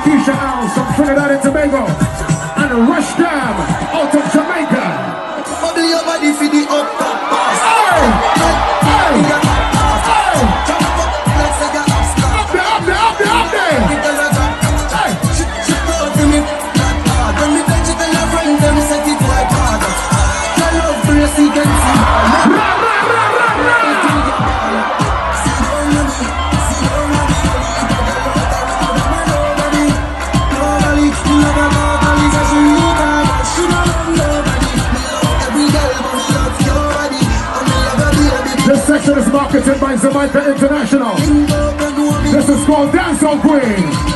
Keisha House from Trinidad and Tobago. And Rush Dam out of Jamaica. Bubble your body for the up top pass. Hey! Hey! Hey! Let's say you're Up there, up there, up there, up there! Hey! she proud to me. When me touch it and I run them set it like hard. I love brace against the ball. Ra, ra, ra, ra, ra! See down on me, see down on me. Nobody, nobody, says she need her, but she don't love nobody. Me love every girl, but me love your body. And me love your baby. This section is marketed by Jamaica International. This is called Dancehall Queen.